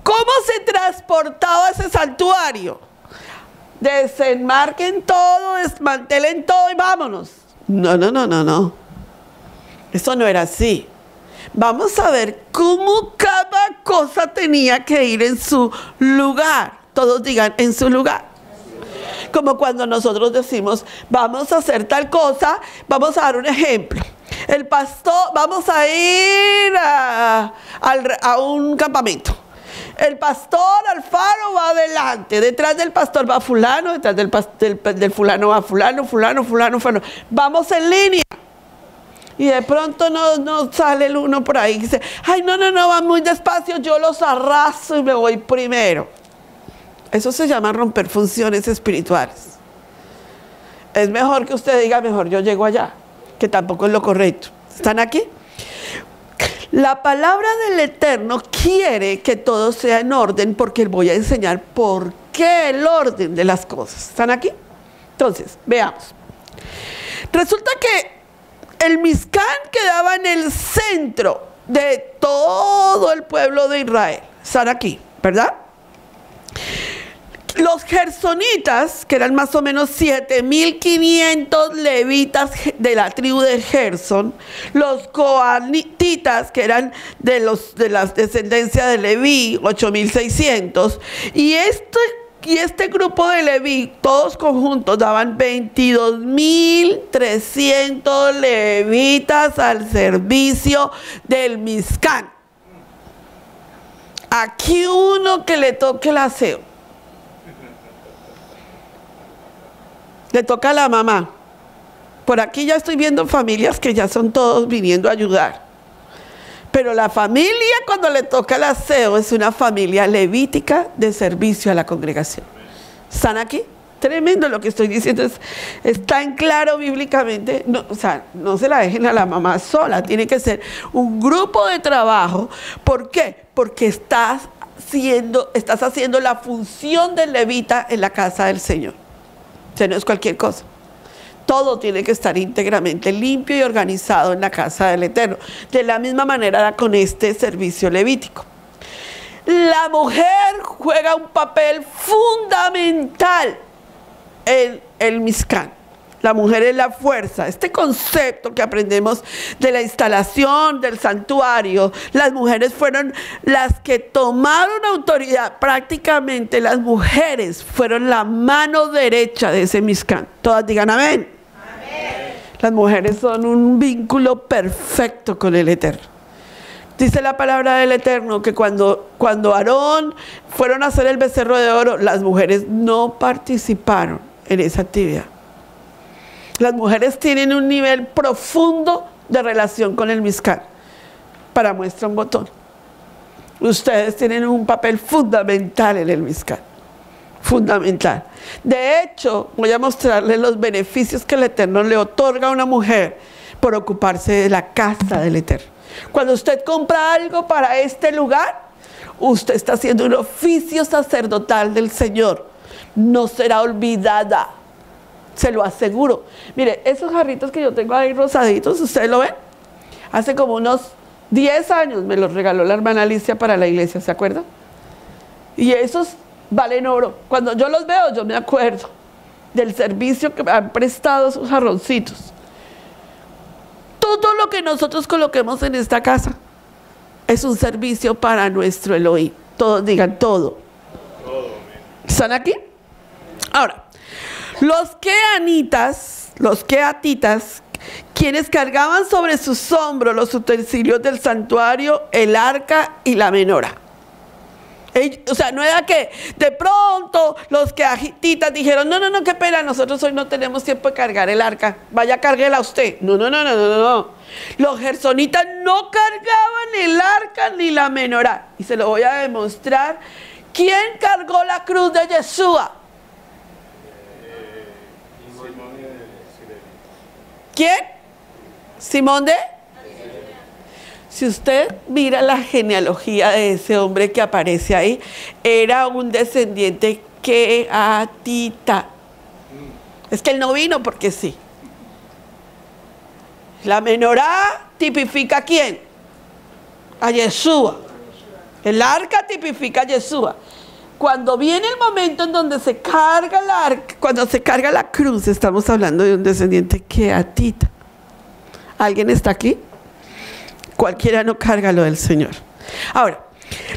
¿Cómo se transportaba ese santuario? Desenmarquen todo, desmantelen todo y vámonos. No, no, no, no, no. Eso no era así. Vamos a ver cómo cada cosa tenía que ir en su lugar. Todos digan, en su lugar. Como cuando nosotros decimos, vamos a hacer tal cosa, vamos a dar un ejemplo. El pastor, vamos a ir a un campamento. El pastor Alfaro va adelante, detrás del pastor va fulano, detrás del fulano va fulano, fulano. Vamos en línea. Y de pronto no sale el uno por ahí y dice, ay, no, va muy despacio, yo los arraso y me voy primero. Eso se llama romper funciones espirituales. Es mejor que usted diga, mejor yo llego allá, que tampoco es lo correcto. ¿Están aquí? La palabra del Eterno quiere que todo sea en orden porque voy a enseñar por qué el orden de las cosas. ¿Están aquí? Entonces, veamos. Resulta que el Mizcán quedaba en el centro de todo el pueblo de Israel. Están aquí, ¿verdad? Los gersonitas, que eran más o menos 7.500 levitas de la tribu de Gerson, los coanititas, que eran de la descendencia de Leví, 8.600, y este grupo de Leví, todos conjuntos, daban 22.300 levitas al servicio del Mizcán. Aquí uno que le toque el aseo. Le toca a la mamá. Por aquí ya estoy viendo familias que ya son todos viniendo a ayudar. Pero la familia, cuando le toca el aseo, es una familia levítica de servicio a la congregación. ¿Están aquí? Tremendo lo que estoy diciendo. Está en claro bíblicamente. No, o sea, no se la dejen a la mamá sola. Tiene que ser un grupo de trabajo. ¿Por qué? Porque estás haciendo la función del levita en la casa del Señor. O sea, no es cualquier cosa. Todo tiene que estar íntegramente limpio y organizado en la casa del Eterno. De la misma manera con este servicio levítico. La mujer juega un papel fundamental en el Mizcán. La mujer es la fuerza. Este concepto que aprendemos de la instalación del santuario, las mujeres fueron las que tomaron autoridad. Prácticamente las mujeres fueron la mano derecha de ese Mizcán. Todas digan amén. Amén. Las mujeres son un vínculo perfecto con el Eterno. Dice la palabra del Eterno que cuando Aarón fueron a hacer el becerro de oro, las mujeres no participaron en esa actividad. Las mujeres tienen un nivel profundo de relación con el Mizcán. Para muestra un botón. Ustedes tienen un papel fundamental en el Mizcán. Fundamental. De hecho, voy a mostrarles los beneficios que el Eterno le otorga a una mujer por ocuparse de la casa del Eterno. Cuando usted compra algo para este lugar, usted está haciendo un oficio sacerdotal del Señor. No será olvidada. Se lo aseguro. Mire, esos jarritos que yo tengo ahí rosaditos, ¿ustedes lo ven? Hace como unos 10 años me los regaló la hermana Alicia para la iglesia, ¿se acuerdan? Y esos valen oro. Cuando yo los veo, yo me acuerdo del servicio que me han prestado esos jarroncitos. Todo lo que nosotros coloquemos en esta casa es un servicio para nuestro Elohim. Todos digan todo. ¿Están aquí? Ahora, los queatitas, quienes cargaban sobre sus hombros los utensilios del santuario, el arca y la menora. O sea, no era que de pronto los queatitas dijeron, no, qué pena, nosotros hoy no tenemos tiempo de cargar el arca, vaya, cárguela usted. No. Los gersonitas no cargaban el arca ni la menora. Y se lo voy a demostrar. ¿Quién cargó la cruz de Yeshua? ¿Quién? Simón de... Si usted mira la genealogía de ese hombre que aparece ahí, era un descendiente quehatita. Es que él no vino porque sí. La menorá tipifica ¿a quién? A Yeshua. El arca tipifica a Yeshua. Cuando viene el momento en donde se carga el arca, cuando se carga la cruz, estamos hablando de un descendiente kehatita. ¿Alguien está aquí? Cualquiera no carga lo del Señor. Ahora,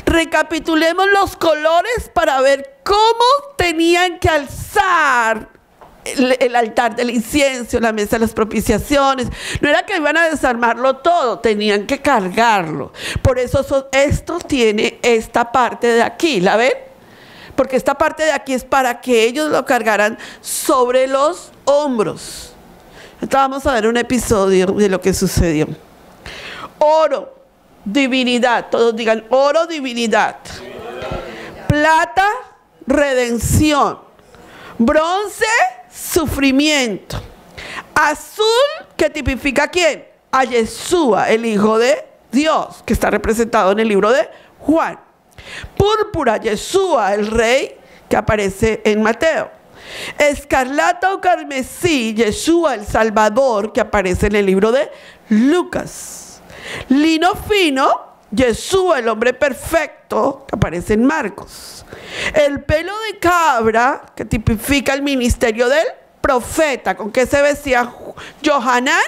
recapitulemos los colores para ver cómo tenían que alzar el altar del incienso, la mesa de las propiciaciones. No era que iban a desarmarlo todo, tenían que cargarlo. Por eso esto tiene esta parte de aquí, ¿la ven? Porque esta parte de aquí es para que ellos lo cargaran sobre los hombros. Entonces vamos a ver un episodio de lo que sucedió. Oro, divinidad. Todos digan oro, divinidad. Plata, redención. Bronce, sufrimiento. Azul, que tipifica ¿a quién? A Yeshua, el Hijo de Dios, que está representado en el libro de Juan. Púrpura, Yeshua, el Rey, que aparece en Mateo. Escarlata o carmesí, Yeshua, el Salvador, que aparece en el libro de Lucas. Lino fino, Yeshua, el hombre perfecto, que aparece en Marcos. El pelo de cabra, que tipifica el ministerio del profeta. ¿Con qué se vestía Johanán?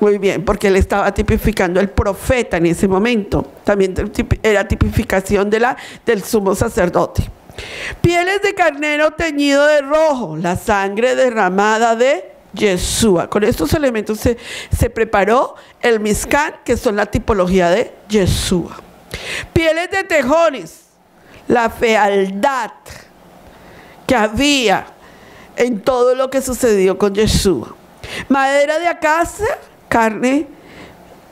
Muy bien, porque él estaba tipificando el profeta en ese momento. También era tipificación del sumo sacerdote. Pieles de carnero teñido de rojo, la sangre derramada de Yeshua. Con estos elementos se preparó el Mizcán, que son la tipología de Yeshua. Pieles de tejones, la fealdad que había en todo lo que sucedió con Yeshua. Madera de acacia, carne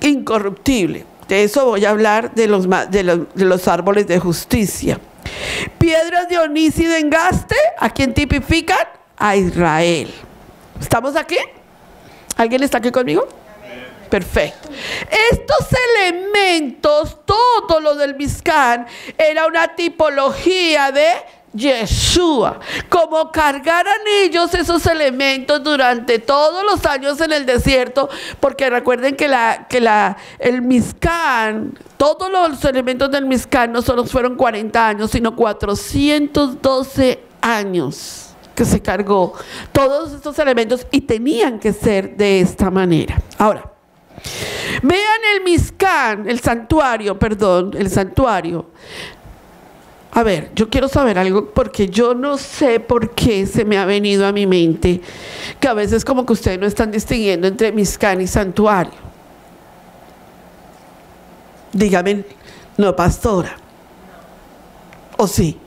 incorruptible. De eso voy a hablar de los árboles de justicia. Piedras de onís y de engaste, ¿a quién tipifican? A Israel. ¿Estamos aquí? ¿Alguien está aquí conmigo? Perfecto. Estos elementos, todo lo del Mizcán, era una tipología de Yeshua. Como cargaran ellos esos elementos durante todos los años en el desierto, porque recuerden que el Mizcán, todos los elementos del Mizcán no solo fueron 40 años, sino 412 años que se cargó todos estos elementos y tenían que ser de esta manera. Ahora, vean el Mizcán, el santuario. A ver, yo quiero saber algo porque yo no sé por qué se me ha venido a mi mente que a veces como que ustedes no están distinguiendo entre Mizcán y santuario. Dígame, no, pastora. ¿O sí?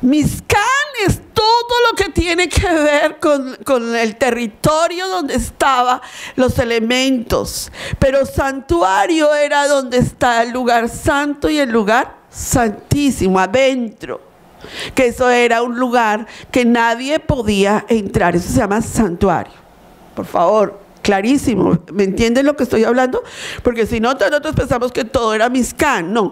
Mizcán es todo lo que tiene que ver con el territorio donde estaban los elementos. Pero santuario era donde está el lugar santo y el lugar santísimo, adentro. Que eso era un lugar que nadie podía entrar. Eso se llama santuario. Por favor. Clarísimo, ¿me entienden lo que estoy hablando? Porque si no, nosotros pensamos que todo era Mizcán. No,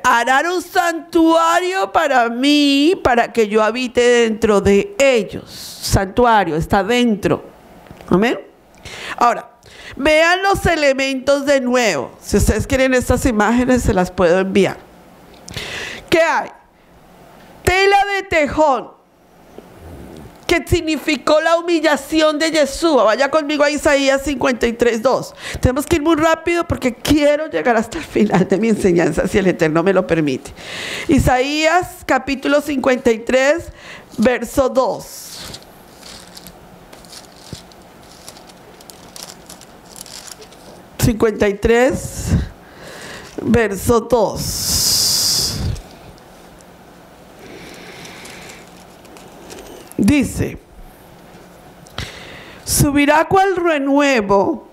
harán un santuario para mí, para que yo habite dentro de ellos. Santuario, está dentro. Amén. Ahora, vean los elementos de nuevo. Si ustedes quieren estas imágenes, se las puedo enviar. ¿Qué hay? Tela de tejón, que significó la humillación de Yeshua. Vaya conmigo a Isaías 53:2. Tenemos que ir muy rápido porque quiero llegar hasta el final de mi enseñanza, si el Eterno me lo permite. Isaías capítulo 53, verso 2. Verso 2. Dice: subirá cual renuevo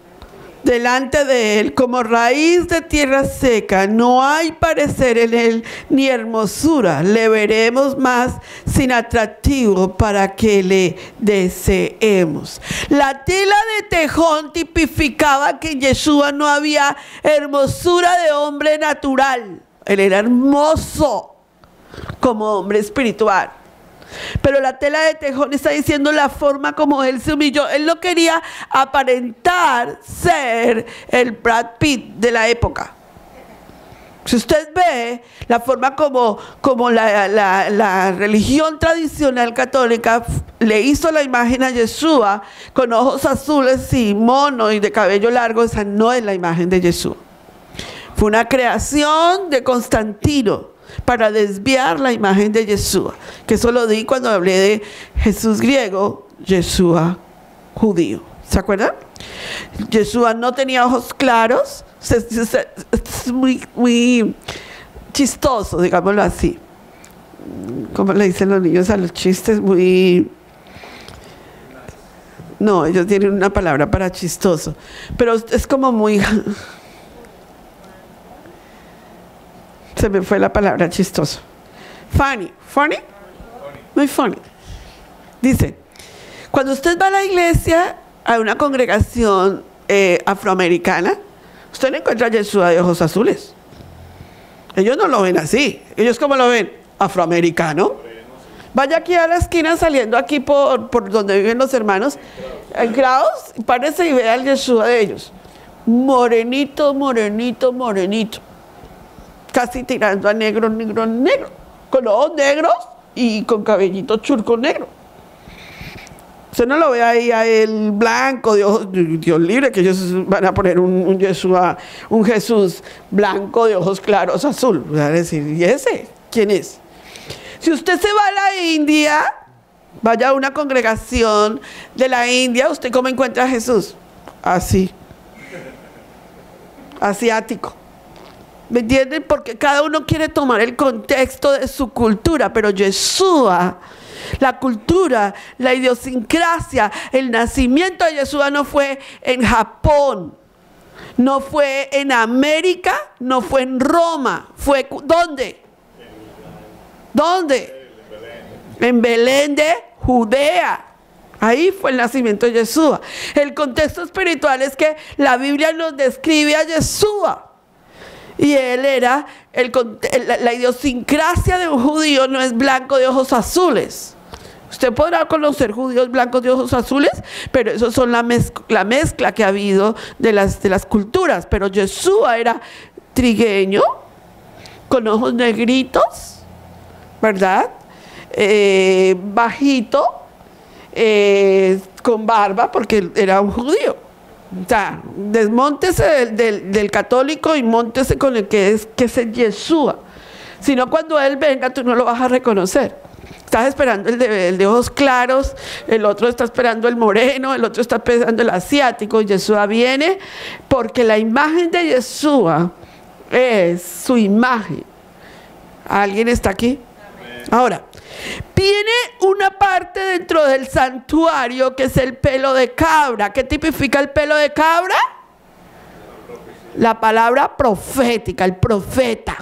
delante de él, como raíz de tierra seca. No hay parecer en él ni hermosura. Le veremos más sin atractivo para que le deseemos. La tela de tejón tipificaba que en Yeshua no había hermosura de hombre natural. Él era hermoso como hombre espiritual. Pero la tela de tejón está diciendo la forma como él se humilló. Él no quería aparentar ser el Brad Pitt de la época. Si usted ve la forma como la religión tradicional católica le hizo la imagen a Yeshua con ojos azules y mono y de cabello largo, esa no es la imagen de Yeshua. Fue una creación de Constantino para desviar la imagen de Yeshua, que eso lo di cuando hablé de Jesús griego, Yeshua judío. ¿Se acuerdan? Yeshua no tenía ojos claros. Es muy chistoso, digámoslo así. ¿Cómo le dicen los niños a los chistes? Muy... No, ellos tienen una palabra para chistoso, pero es como muy... Se me fue la palabra chistoso. Funny. ¿Funny? Muy funny. Dice, cuando usted va a la iglesia, a una congregación afroamericana, usted no encuentra a Yeshua de ojos azules. Ellos no lo ven así. ¿Ellos cómo lo ven? Afroamericano. Vaya aquí a la esquina saliendo aquí por donde viven los hermanos, en Kraus, párese y vea al Yeshua de ellos. Morenito, morenito, morenito. Casi tirando a negro, negro, negro. Con ojos negros y con cabellito churco negro. Usted no lo ve ahí a el blanco, Dios libre, que ellos van a poner un Jesús blanco de ojos claros azul. Van a decir, ¿y ese? ¿Quién es? Si usted se va a la India, vaya a una congregación de la India, ¿usted cómo encuentra a Jesús? Así. Asiático. ¿Me entienden? Porque cada uno quiere tomar el contexto de su cultura, pero Yeshua, la cultura, la idiosincrasia, el nacimiento de Yeshua no fue en Japón, no fue en América, no fue en Roma, fue ¿dónde? ¿Dónde? En Belén de Judea. Ahí fue el nacimiento de Yeshua. El contexto espiritual es que la Biblia nos describe a Yeshua. Y él era, la idiosincrasia de un judío no es blanco de ojos azules. Usted podrá conocer judíos blancos de ojos azules, pero eso son la mezcla que ha habido de las culturas. Pero Yeshua era trigueño, con ojos negritos, ¿verdad? Bajito, con barba, porque era un judío. O sea, desmóntese del católico y móntese con el que es Yeshua. Si no, cuando él venga, tú no lo vas a reconocer. Estás esperando el de ojos claros, el otro está esperando el moreno, el otro está esperando el asiático. Yeshua viene porque la imagen de Yeshua es su imagen. ¿Alguien está aquí? Ahora, viene una parte dentro del santuario que es el pelo de cabra. ¿Qué tipifica el pelo de cabra? La palabra profética, el profeta.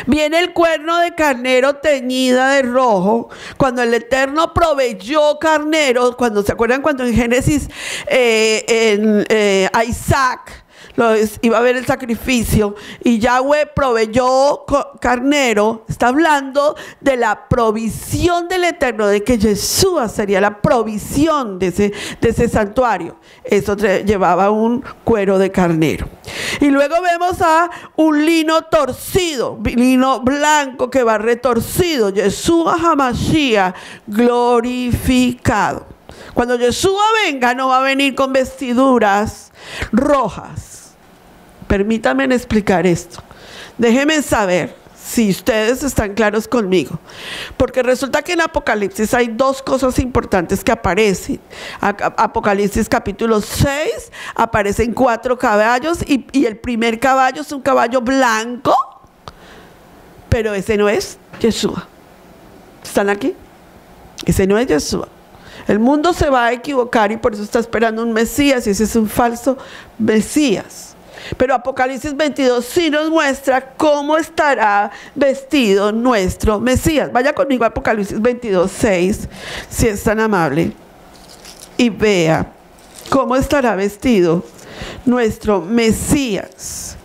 Viene el cuerno de carnero teñida de rojo. Cuando el Eterno proveyó carneros, cuando se acuerdan cuando en Génesis a Isaac iba a haber el sacrificio y Yahweh proveyó carnero, está hablando de la provisión del Eterno, de que Yeshua sería la provisión de ese santuario. Eso llevaba un cuero de carnero. Y luego vemos a un lino torcido, lino blanco que va retorcido, Yeshua HaMashiach glorificado. Cuando Yeshua venga, no va a venir con vestiduras rojas. Permítanme explicar esto. Déjenme saber si ustedes están claros conmigo. Porque resulta que en Apocalipsis hay dos cosas importantes que aparecen. Apocalipsis capítulo 6, aparecen 4 caballos y el primer caballo es un caballo blanco, pero ese no es Yeshua. ¿Están aquí? Ese no es Yeshua. El mundo se va a equivocar y por eso está esperando un Mesías y ese es un falso Mesías. Pero Apocalipsis 22 sí nos muestra cómo estará vestido nuestro Mesías. Vaya conmigo a Apocalipsis 22, 6, si es tan amable, y vea cómo estará vestido nuestro Mesías.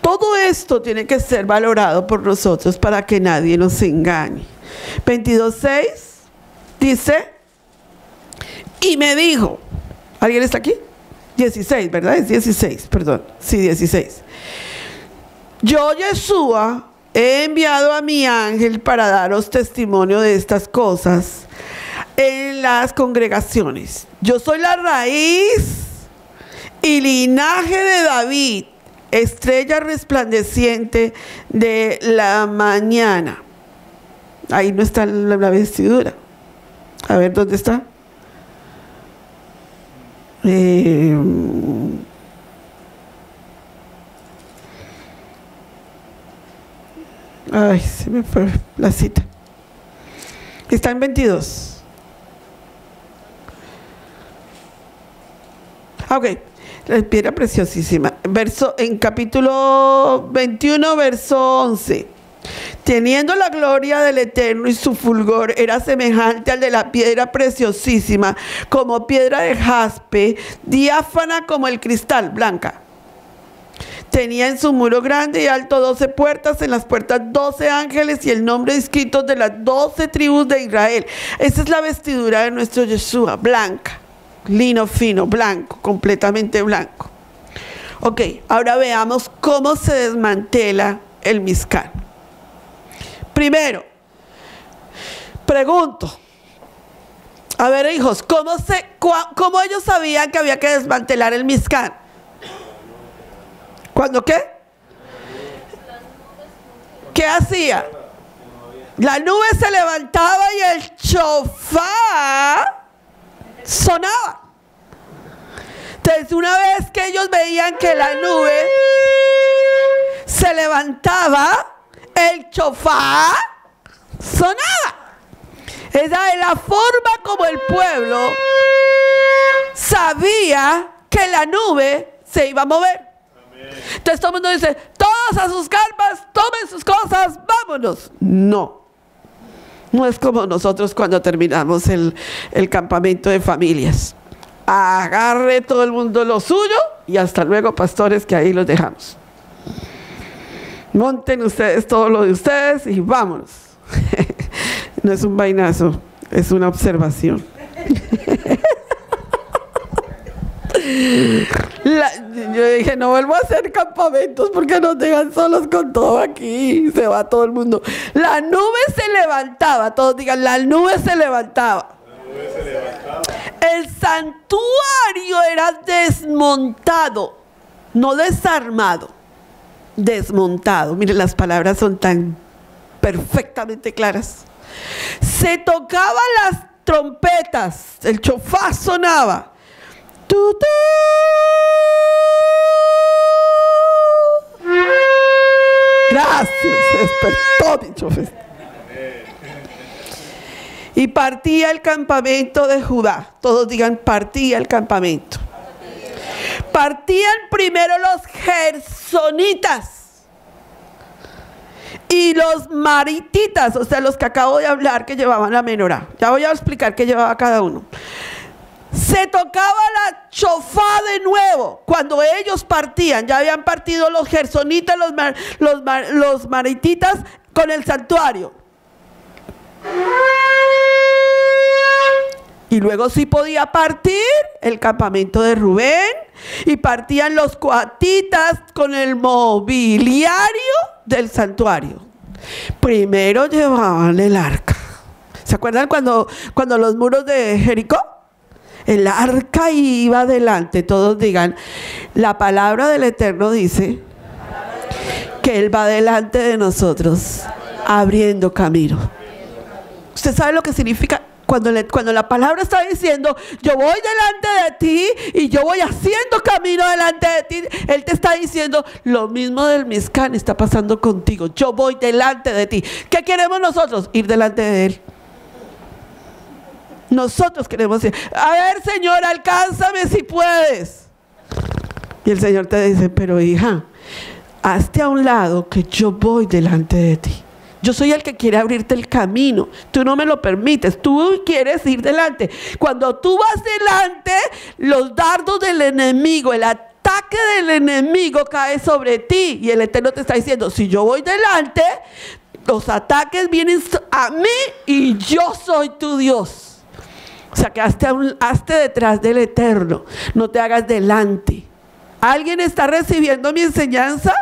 Todo esto tiene que ser valorado por nosotros para que nadie nos engañe. 22:6 dice, y me dijo, ¿alguien está aquí? 16, ¿verdad? Es 16, perdón, sí, 16. Yo, Yeshua, he enviado a mi ángel para daros testimonio de estas cosas en las congregaciones. Yo soy la raíz y linaje de David, estrella resplandeciente de la mañana. Ahí no está la vestidura. A ver, ¿dónde está? Ay, se me fue la cita. Está en 22. Ok, la piedra preciosísima. En capítulo 21, verso 11. Teniendo la gloria del Eterno y su fulgor era semejante al de la piedra preciosísima, como piedra de jaspe, diáfana como el cristal, blanca. Tenía en su muro grande y alto 12 puertas, en las puertas 12 ángeles y el nombre escrito de las 12 tribus de Israel. Esa es la vestidura de nuestro Yeshua, blanca, lino fino, blanco, completamente blanco. Ok, ahora veamos cómo se desmantela el Mizcán. Primero, pregunto, a ver hijos, ¿cómo ellos sabían que había que desmantelar el Mizcán? ¿Cuándo qué? ¿Qué hacía? La nube se levantaba y el shofar sonaba. Entonces, una vez que ellos veían que la nube se levantaba, el shofar sonaba. Esa es la forma como el pueblo sabía que la nube se iba a mover. Entonces todo el mundo dice, todos a sus carpas, tomen sus cosas, vámonos. No, no es como nosotros cuando terminamos el campamento de familias. Agarre todo el mundo lo suyo y hasta luego, pastores, que ahí los dejamos. Monten ustedes todo lo de ustedes y vámonos. No es un vainazo, es una observación. Yo dije, no vuelvo a hacer campamentos porque nos dejan solos con todo aquí. Se va todo el mundo. La nube se levantaba. Todos digan, la nube se levantaba. El santuario era desmontado, no desarmado, desmontado. Miren, las palabras son tan perfectamente claras. Se tocaban las trompetas, el shofar sonaba. ¡Tutú! Gracias, se despertó mi shofar. Y partía el campamento de Judá. Todos digan, partía el campamento. Partían primero los gersonitas y los marititas, o sea, los que acabo de hablar que llevaban la menorá. Ya voy a explicar qué llevaba cada uno. Se tocaba la shofar de nuevo cuando ellos partían. Ya habían partido los gersonitas, los marititas con el santuario. Y luego sí podía partir el campamento de Rubén, y partían los coatitas con el mobiliario del santuario. Primero llevaban el arca. ¿Se acuerdan cuando los muros de Jericó? El arca iba adelante. Todos digan, la palabra del Eterno dice que Él va delante de nosotros, abriendo camino. ¿Usted sabe lo que significa? Cuando la palabra está diciendo, yo voy delante de ti y yo voy haciendo camino delante de ti, Él te está diciendo, lo mismo del Mizcán está pasando contigo. Yo voy delante de ti. ¿Qué queremos nosotros? Ir delante de Él. Nosotros queremos ir. A ver, Señor, alcánzame si puedes. Y el Señor te dice, pero hija, hazte a un lado que yo voy delante de ti. Yo soy el que quiere abrirte el camino. Tú no me lo permites. Tú quieres ir delante. Cuando tú vas delante, los dardos del enemigo, el ataque del enemigo cae sobre ti. Y el Eterno te está diciendo, si yo voy delante, los ataques vienen a mí y yo soy tu Dios. O sea, que hazte detrás del Eterno, no te hagas delante. ¿Alguien está recibiendo mi enseñanza?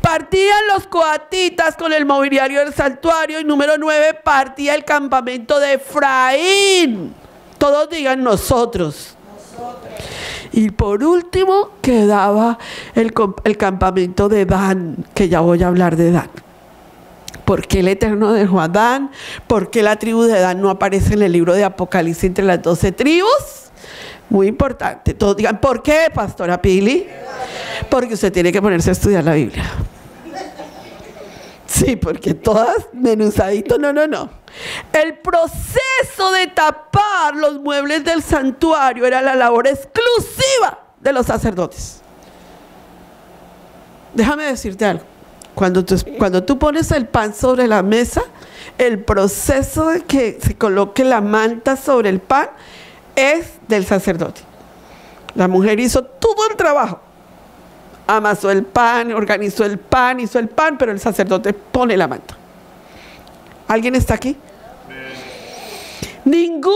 Partían los coatitas con el mobiliario del santuario. Y número 9, partía el campamento de Efraín. Todos digan nosotros. Y por último quedaba el campamento de Dan, que ya voy a hablar de Dan. ¿Por qué el Eterno dejó a Dan? ¿Por qué la tribu de Dan no aparece en el libro de Apocalipsis entre las 12 tribus? Muy importante. Todos digan, ¿por qué, Pastora Pili? Porque usted tiene que ponerse a estudiar la Biblia. Sí, porque todas menuzadito, no. El proceso de tapar los muebles del santuario era la labor exclusiva de los sacerdotes. Déjame decirte algo. Cuando tú pones el pan sobre la mesa, el proceso de que se coloque la manta sobre el pan es del sacerdote. La mujer hizo todo el trabajo. Amasó el pan, organizó el pan, hizo el pan, pero el sacerdote pone la manta. ¿Alguien está aquí? Ningún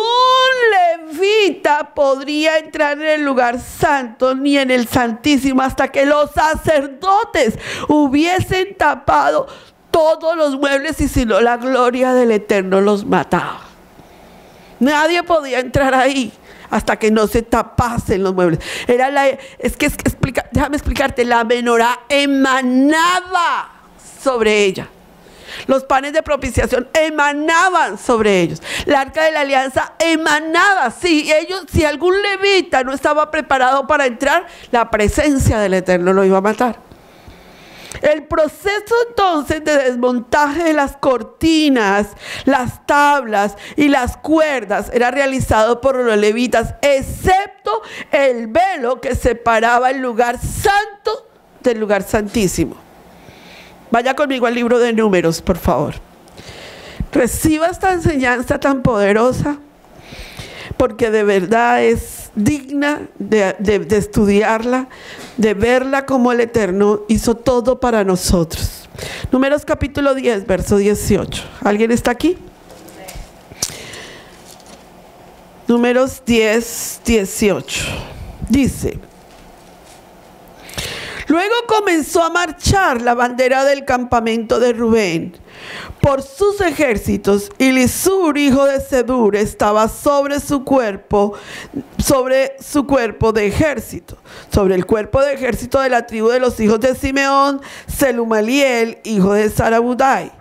levita podría entrar en el lugar santo ni en el santísimo hasta que los sacerdotes hubiesen tapado todos los muebles, y si no, la gloria del Eterno los mataba. Nadie podía entrar ahí hasta que no se tapasen los muebles. Déjame explicarte, la menorá emanaba sobre ella. Los panes de propiciación emanaban sobre ellos. La arca de la alianza emanaba. Si algún levita no estaba preparado para entrar, la presencia del Eterno lo iba a matar. El proceso entonces de desmontaje de las cortinas, las tablas y las cuerdas era realizado por los levitas, excepto el velo que separaba el lugar santo del lugar santísimo. Vaya conmigo al libro de Números, por favor. Reciba esta enseñanza tan poderosa, porque de verdad es digna de estudiarla, de verla como el Eterno hizo todo para nosotros. Números capítulo 10, verso 18. ¿Alguien está aquí? Números 10, 18. Dice: luego comenzó a marchar la bandera del campamento de Rubén por sus ejércitos, y Elisur, hijo de Sedur, estaba sobre su cuerpo de ejército. Sobre el cuerpo de ejército de la tribu de los hijos de Simeón, Selumaliel, hijo de Sarabudai.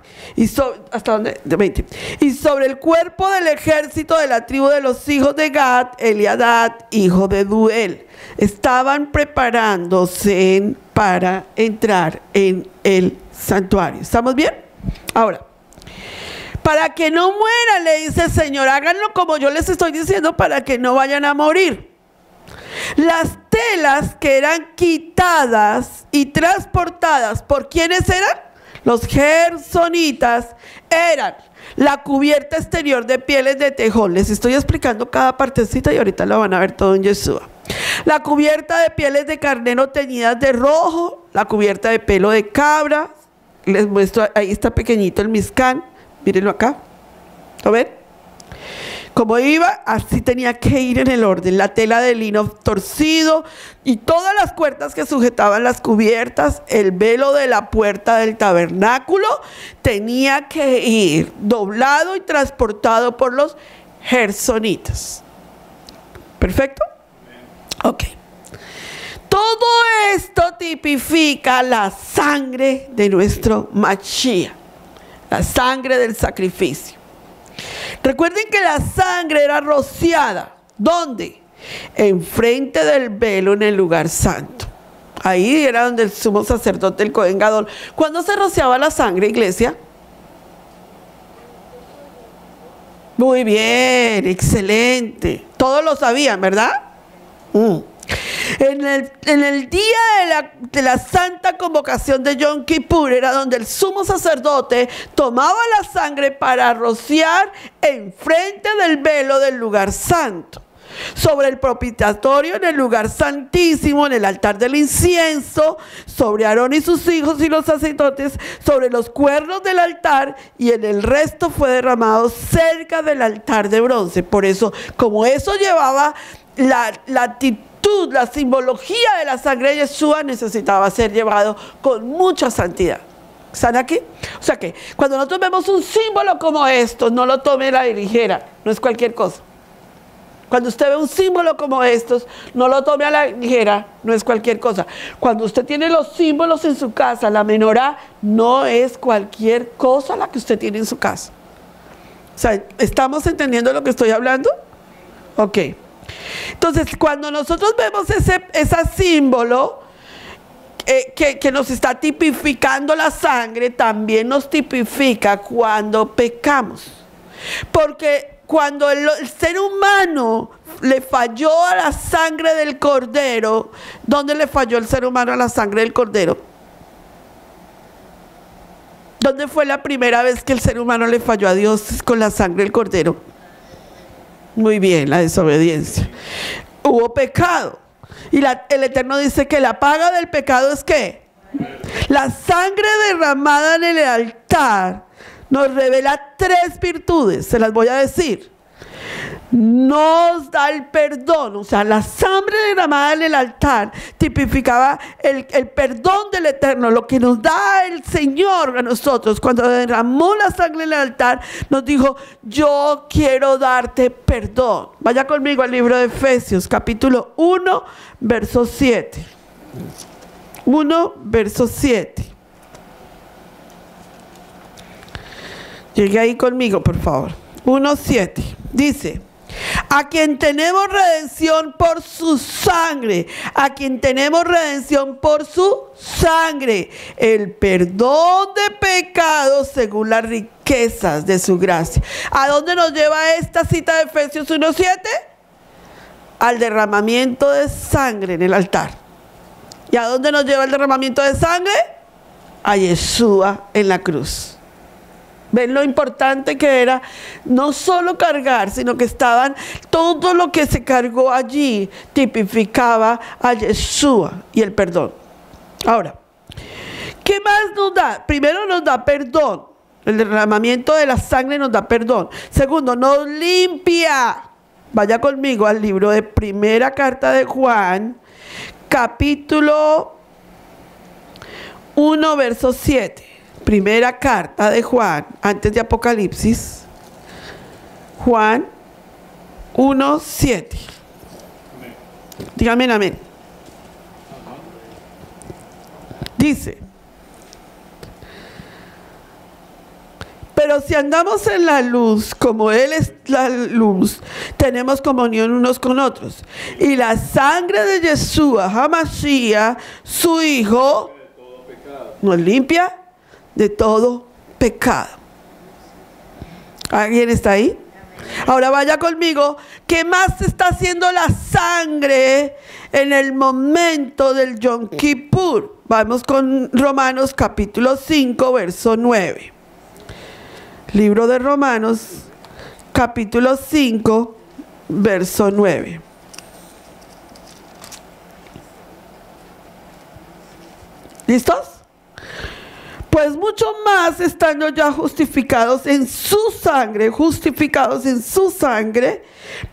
¿Hasta dónde? De 20. Y sobre el cuerpo del ejército de la tribu de los hijos de Gad, Eliadad, hijo de Duel. Estaban preparándose para entrar en el santuario. ¿Estamos bien? Ahora, para que no mueran, le dice el Señor, háganlo como yo les estoy diciendo, para que no vayan a morir. Las telas que eran quitadas y transportadas, ¿por quiénes eran? Los gersonitas, eran la cubierta exterior de pieles de tejón. Les estoy explicando cada partecita y ahorita lo van a ver todo en Yeshua. La cubierta de pieles de carnero teñidas de rojo, la cubierta de pelo de cabra. Les muestro, ahí está pequeñito el miscán, mírenlo acá. ¿Lo ven? Como iba, así tenía que ir en el orden. La tela de lino torcido y todas las cuerdas que sujetaban las cubiertas, el velo de la puerta del tabernáculo, tenía que ir doblado y transportado por los gersonitas. ¿Perfecto? Ok. Todo esto tipifica la sangre de nuestro Mashiach, la sangre del sacrificio. Recuerden que la sangre era rociada. ¿Dónde? Enfrente del velo en el lugar santo. Ahí era donde el sumo sacerdote, el Cohen Gadol. ¿Cuándo se rociaba la sangre, iglesia? Muy bien, excelente. Todos lo sabían, ¿verdad? En el día de la santa convocación de Yom Kippur era donde el sumo sacerdote tomaba la sangre para rociar enfrente del velo del lugar santo. sobre el propiciatorio en el lugar santísimo, en el altar del incienso, sobre Aarón y sus hijos y los sacerdotes, sobre los cuernos del altar, y en el resto fue derramado cerca del altar de bronce. Por eso, como eso llevaba la actitud, la simbología de la sangre de Yeshua, necesitaba ser llevado con mucha santidad. ¿Están aquí? O sea que cuando nosotros vemos un símbolo como esto, no lo tome a la ligera, no es cualquier cosa. Cuando usted ve un símbolo como estos, no lo tome a la ligera, no es cualquier cosa. Cuando usted tiene los símbolos en su casa, la menorá no es cualquier cosa la que usted tiene en su casa. O sea, ¿estamos entendiendo lo que estoy hablando? Ok. Entonces, cuando nosotros vemos ese símbolo, que nos está tipificando la sangre, también nos tipifica cuando pecamos. Porque cuando el ser humano le falló a la sangre del cordero, ¿dónde le falló el ser humano a la sangre del cordero? ¿Dónde fue la primera vez que el ser humano le falló a Dios con la sangre del cordero? Muy bien, la desobediencia. Hubo pecado. Y el Eterno dice que la paga del pecado es ¿qué? La sangre derramada en el altar nos revela 3 virtudes, se las voy a decir. Nos da el perdón, o sea, la sangre derramada en el altar tipificaba el perdón del Eterno, lo que nos da el Señor a nosotros. Cuando derramó la sangre en el altar, nos dijo: yo quiero darte perdón. Vaya conmigo al libro de Efesios, capítulo 1, verso 7. 1, verso 7. Llegue ahí conmigo, por favor. 1:7. Dice: a quien tenemos redención por su sangre, a quien tenemos redención por su sangre, el perdón de pecados según las riquezas de su gracia. ¿A dónde nos lleva esta cita de Efesios 1:7? Al derramamiento de sangre en el altar. ¿Y a dónde nos lleva el derramamiento de sangre? A Yeshua en la cruz. ¿Ven lo importante que era? No solo cargar, sino que estaban, todo lo que se cargó allí tipificaba a Yeshua y el perdón. Ahora, ¿qué más nos da? Primero nos da perdón. El derramamiento de la sangre nos da perdón. Segundo, nos limpia. Vaya conmigo al libro de Primera Carta de Juan, capítulo 1, verso 7. Primera carta de Juan, antes de Apocalipsis, Juan 1:7. Dígame amén. Dice: pero si andamos en la luz, como Él es la luz, tenemos comunión unos con otros. Y la sangre de Yeshua HaMashiach, su Hijo, nos limpia de todo pecado. ¿Alguien está ahí? Ahora vaya conmigo. ¿Qué más está haciendo la sangre en el momento del Yom Kippur? Vamos con Romanos capítulo 5, verso 9. Libro de Romanos capítulo 5, verso 9. ¿Listos? Pues mucho más, estando ya justificados en su sangre,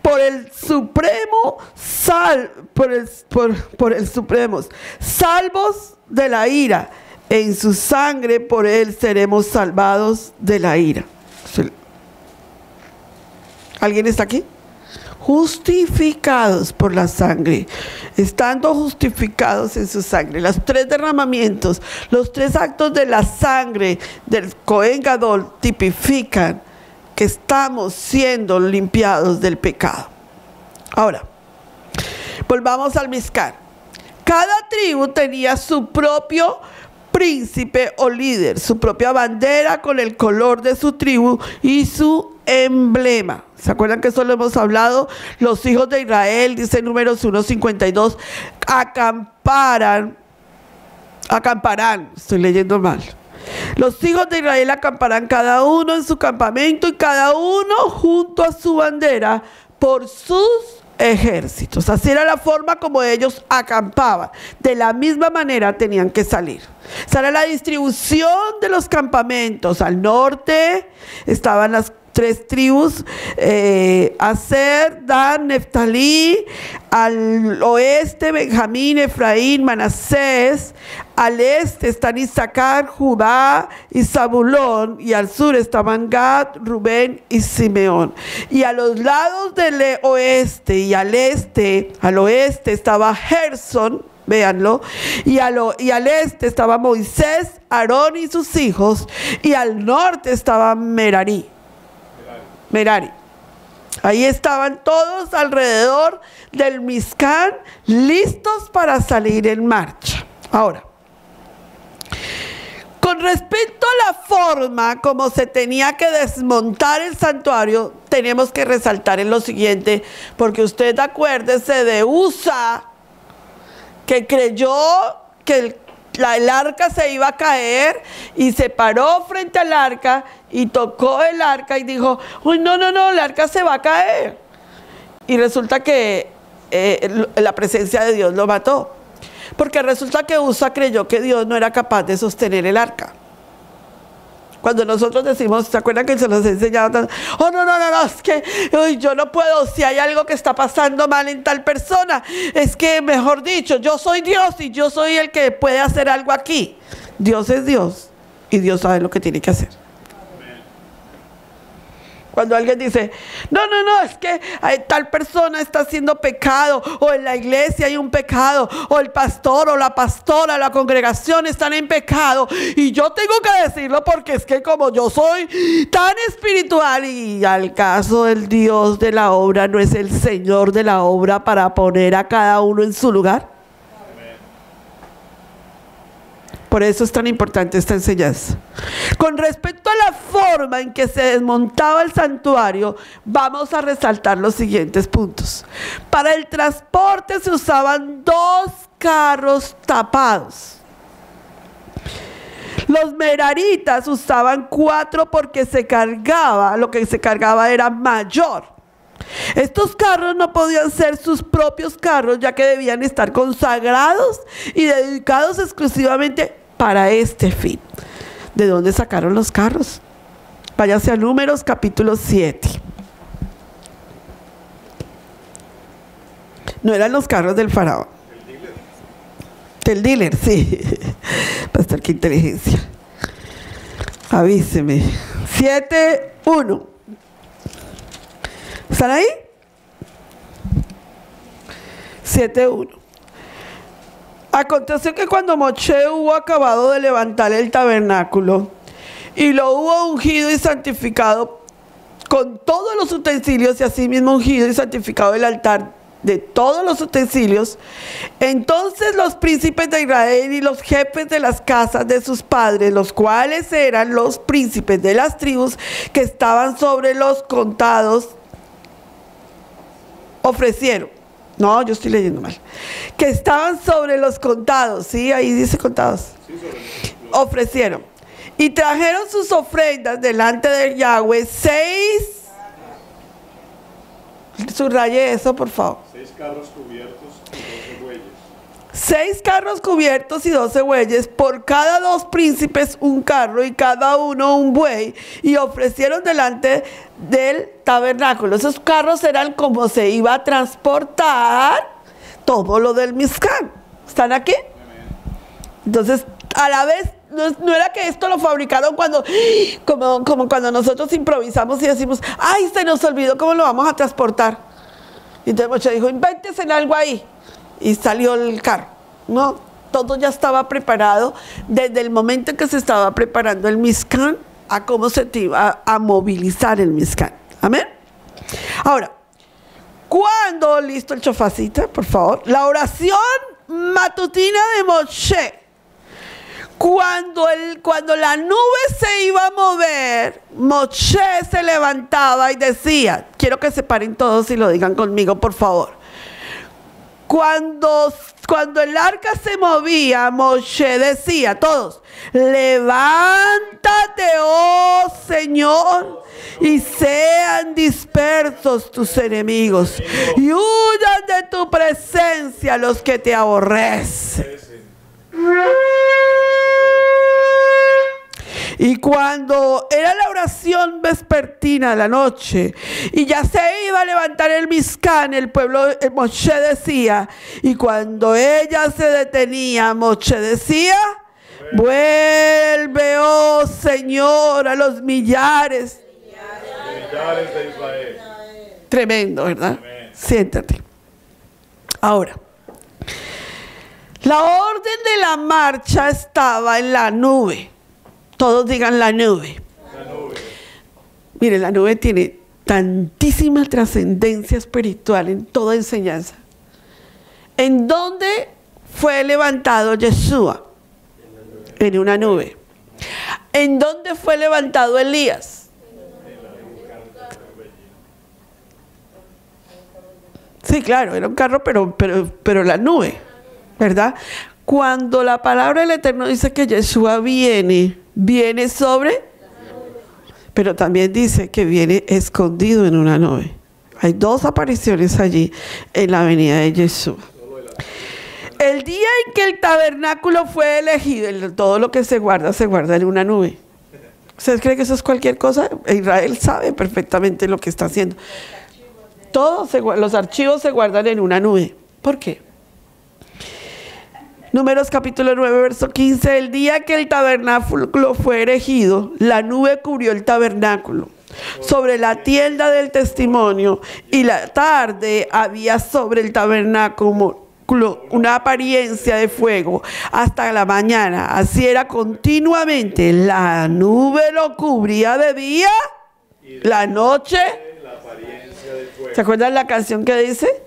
por el supremo salvos de la ira, en su sangre por él seremos salvados de la ira. ¿Alguien está aquí? Justificados por la sangre, estando justificados en su sangre. Los 3 derramamientos, los 3 actos de la sangre del Cohen Gadol tipifican que estamos siendo limpiados del pecado. Ahora, volvamos al Mizcar. Cada tribu tenía su propio príncipe o líder, su propia bandera con el color de su tribu y su emblema. ¿Se acuerdan que eso lo hemos hablado? Los hijos de Israel, dice Números 1:52, acamparán, estoy leyendo mal. Los hijos de Israel acamparán cada uno en su campamento y cada uno junto a su bandera por sus ejércitos. Así era la forma como ellos acampaban. De la misma manera tenían que salir. Esa era la distribución de los campamentos. Al norte estaban las 3 tribus, Aser, Dan, Neftalí. Al oeste, Benjamín, Efraín, Manasés. Al este están Isaacar, Judá y Zabulón. Y al sur estaban Gad, Rubén y Simeón. Y a los lados del oeste y al oeste estaba Gersón, véanlo, y al este estaba Moisés, Aarón y sus hijos. Y al norte estaba Merari. Ahí estaban todos alrededor del Mizcán, listos para salir en marcha. Ahora, con respecto a la forma como se tenía que desmontar el santuario, tenemos que resaltar en lo siguiente, porque usted acuérdese de Usa, que creyó que el arca se iba a caer y se paró frente al arca y tocó el arca y dijo, uy, no, el arca se va a caer. Y resulta que la presencia de Dios lo mató. Porque resulta que Usa creyó que Dios no era capaz de sostener el arca. Cuando nosotros decimos, ¿se acuerdan que se los enseñaba? Oh, no, es que uy, yo no puedo, si hay algo que está pasando mal en tal persona, es que, mejor dicho, yo soy Dios y yo soy el que puede hacer algo aquí. Dios es Dios y Dios sabe lo que tiene que hacer. Cuando alguien dice, no, es que tal persona está haciendo pecado, o en la iglesia hay un pecado, o el pastor o la pastora, la congregación están en pecado, y yo tengo que decirlo porque es que como yo soy tan espiritual, y al caso el Dios de la obra no es el Señor de la obra para poner a cada uno en su lugar. Por eso es tan importante esta enseñanza. Con respecto a la forma en que se desmontaba el santuario, vamos a resaltar los siguientes puntos. Para el transporte se usaban 2 carros tapados. Los meraritas usaban 4 porque lo que se cargaba era mayor. Estos carros no podían ser sus propios carros, ya que debían estar consagrados y dedicados exclusivamente para este fin. ¿De dónde sacaron los carros? Váyase a Números capítulo 7. No eran los carros del faraón. Del dealer, sí. Pastor, qué inteligencia. Avíseme. 7:1. ¿Están ahí? 7:1. Aconteció que cuando Moshe hubo acabado de levantar el tabernáculo y lo hubo ungido y santificado con todos los utensilios, y asimismo ungido y santificado el altar de todos los utensilios, entonces los príncipes de Israel y los jefes de las casas de sus padres, los cuales eran los príncipes de las tribus que estaban sobre los contados, ofrecieron. No, yo estoy leyendo mal. Que estaban sobre los contados, ¿sí? Ahí dice contados. Sí, ofrecieron. Y trajeron sus ofrendas delante de Yahweh 6. Subraye eso, por favor. 6 carros cubiertos y 12 bueyes. 6 carros cubiertos y 12 bueyes, por cada 2 príncipes un carro y cada uno un buey, y ofrecieron delante del tabernáculo. Esos carros eran como se iba a transportar todo lo del Mizcán. ¿Están aquí? Entonces, a la vez, no era que esto lo fabricaron como cuando nosotros improvisamos y decimos, ay, se nos olvidó cómo lo vamos a transportar. Y entonces Moshe dijo, invéntese en algo ahí. Y salió el carro. No, todo ya estaba preparado desde el momento en que se estaba preparando el Mizcán a cómo se iba a movilizar el Mizcán. Amén. Ahora, ¿cuándo? Listo el chofacita, por favor. La oración matutina de Moshe. Cuando la nube se iba a mover, Moshe se levantaba y decía, quiero que se paren todos y lo digan conmigo, por favor. cuando el arca se movía, Moshe decía, todos, levántate, oh Señor, y sean dispersos tus enemigos, y huyan de tu presencia los que te aborrecen. Y cuando era la oración vespertina de la noche y ya se iba a levantar el Mizcán, el pueblo, Moshe decía, y cuando ella se detenía, Moshe decía, vuelve, oh Señor, a los millares de Israel. Tremendo, ¿verdad? Amén. Siéntate. Ahora, la orden de la marcha estaba en la nube. Todos digan la nube. La nube. Mire, la nube tiene tantísima trascendencia espiritual en toda enseñanza. ¿En dónde fue levantado Yeshua? En una nube. ¿En dónde fue levantado Elías? Sí, claro, era un carro, pero la nube, ¿verdad? Cuando la palabra del Eterno dice que Yeshua viene sobre, pero también dice que viene escondido en una nube. Hay dos apariciones allí en la venida de Yeshua. El día en que el tabernáculo fue elegido, todo lo que se guarda en una nube. ¿Ustedes creen que eso es cualquier cosa? Israel sabe perfectamente lo que está haciendo. Los archivos se guardan en una nube. ¿Por qué? Números capítulo 9, verso 15. El día que el tabernáculo fue erigido, la nube cubrió el tabernáculo sobre la tienda del testimonio, y la tarde había sobre el tabernáculo una apariencia de fuego hasta la mañana. Así era continuamente. La nube lo cubría de día, la noche. ¿Se acuerdan la canción que dice?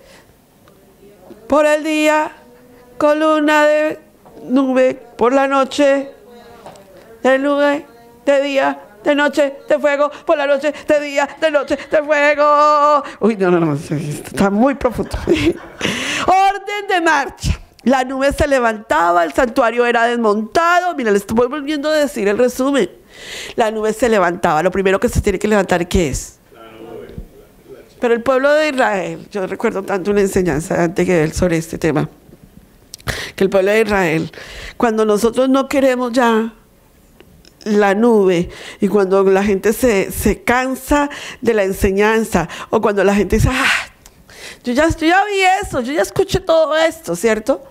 Por el día, columna de nube, por la noche, de nube, de día, de noche, de fuego, por la noche, de día, de noche, de fuego. Uy, no, está muy profundo. Orden de marcha. La nube se levantaba, el santuario era desmontado. Mira, les estoy volviendo a decir el resumen. La nube se levantaba. Lo primero que se tiene que levantar, ¿qué es? Pero el pueblo de Israel, yo recuerdo tanto una enseñanza antes que ver sobre este tema, que el pueblo de Israel, cuando nosotros no queremos ya la nube, y cuando la gente se cansa de la enseñanza, o cuando la gente dice, yo ya vi eso, yo ya escuché todo esto, ¿cierto?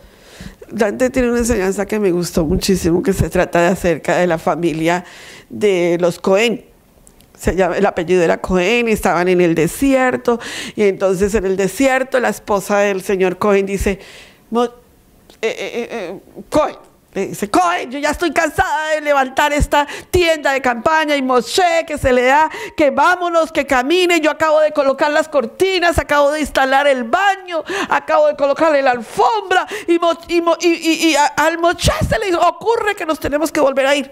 Dante tiene una enseñanza que me gustó muchísimo, que se trata de acerca de la familia de los Cohen. El apellido era Cohen, y estaban en el desierto, y entonces en el desierto la esposa del señor Cohen dice, Cohen, le dice, Cohen, yo ya estoy cansada de levantar esta tienda de campaña, y Moshe, que se le da, que vámonos, que camine, yo acabo de colocar las cortinas, acabo de instalar el baño, acabo de colocarle la alfombra, y al Moshe se le ocurre que nos tenemos que volver a ir.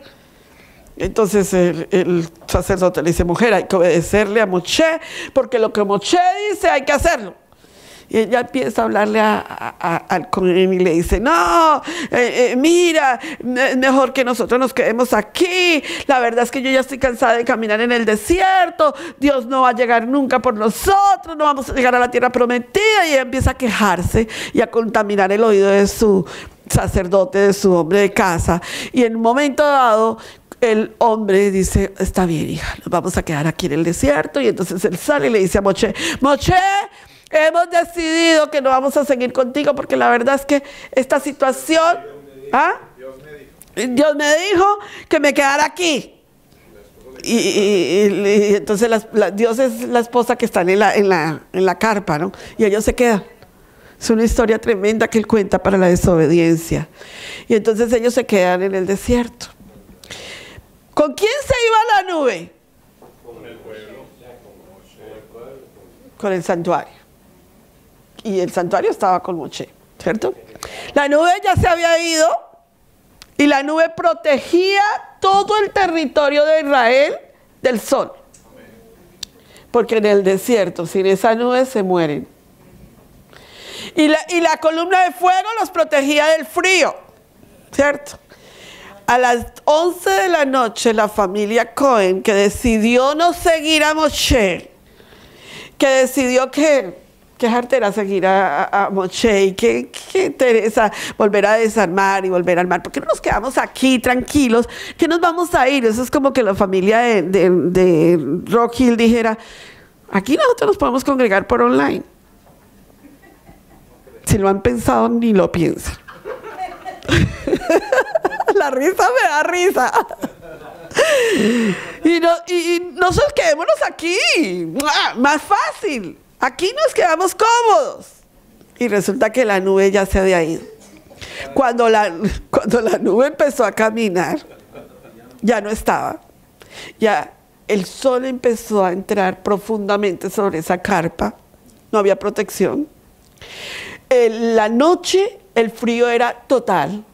Entonces el sacerdote le dice, mujer, hay que obedecerle a Moshe, porque lo que Moshe dice hay que hacerlo. Y ella empieza a hablarle al Cohen y le dice, no, mira, mejor que nosotros nos quedemos aquí. La verdad es que yo ya estoy cansada de caminar en el desierto. Dios no va a llegar nunca por nosotros, no vamos a llegar a la tierra prometida. Y ella empieza a quejarse y a contaminar el oído de su sacerdote, de su hombre de casa. Y en un momento dado, el hombre dice, está bien, hija, nos vamos a quedar aquí en el desierto. Y entonces él sale y le dice a Moshe, Moshe, hemos decidido que no vamos a seguir contigo, porque la verdad es que esta situación, Dios me dijo que me quedara aquí. Y entonces Dios es la esposa que está en la carpa, ¿no? Y ellos se quedan. Es una historia tremenda que él cuenta para la desobediencia. Y entonces ellos se quedan en el desierto. ¿Con quién se iba la nube? Con el pueblo. Con el santuario. Y el santuario estaba con Moshe, ¿cierto? La nube ya se había ido, y la nube protegía todo el territorio de Israel del sol. Porque en el desierto, sin esa nube, se mueren. Y la columna de fuego los protegía del frío, ¿cierto? A las 11 de la noche, la familia Cohen, que decidió no seguir a Moshe, que decidió que jartera seguir a Moshe y que interesa volver a desarmar y volver a armar. ¿Por qué no nos quedamos aquí tranquilos? ¿Qué nos vamos a ir? Eso es como que la familia de Rock Hill dijera, aquí nosotros nos podemos congregar por online. Si lo han pensado, ni lo piensan. La risa me da risa. Y nosotros quedémonos aquí. Más fácil. Aquí nos quedamos cómodos. Y resulta que la nube ya se había ido. Cuando la nube empezó a caminar, ya no estaba. Ya el sol empezó a entrar profundamente sobre esa carpa. No había protección. La noche, el frío era total.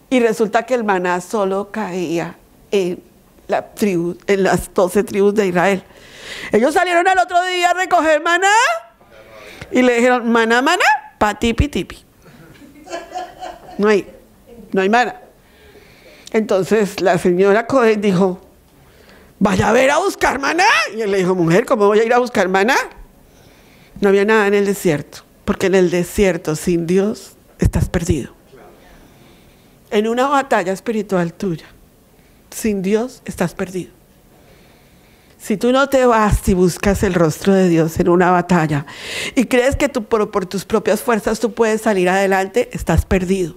Y resulta que el maná solo caía en las 12 tribus de Israel. Ellos salieron al otro día a recoger maná y le dijeron, maná, maná, pa tipi tipi. No hay maná. Entonces la señora Cohen dijo, vaya a ver a buscar maná. Y él le dijo, mujer, ¿cómo voy a ir a buscar maná? No había nada en el desierto, porque en el desierto sin Dios estás perdido. En una batalla espiritual tuya, sin Dios estás perdido. Si tú no te vas y buscas el rostro de Dios en una batalla y crees que por tus propias fuerzas tú puedes salir adelante, estás perdido.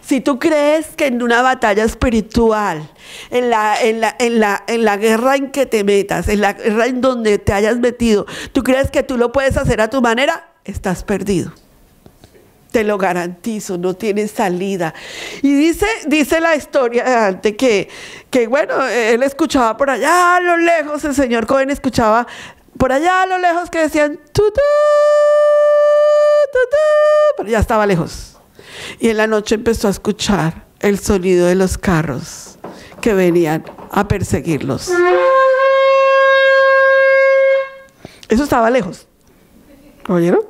Si tú crees que en una batalla espiritual, en la guerra en que te metas, en la guerra en donde te hayas metido, tú crees que tú lo puedes hacer a tu manera, estás perdido. Te lo garantizo, no tienes salida. Y dice la historia de antes que bueno, él escuchaba por allá a lo lejos, el señor Cohen escuchaba por allá a lo lejos que decían tutú, tutú, pero ya estaba lejos. Y en la noche empezó a escuchar el sonido de los carros que venían a perseguirlos. Eso estaba lejos. ¿Oyeron?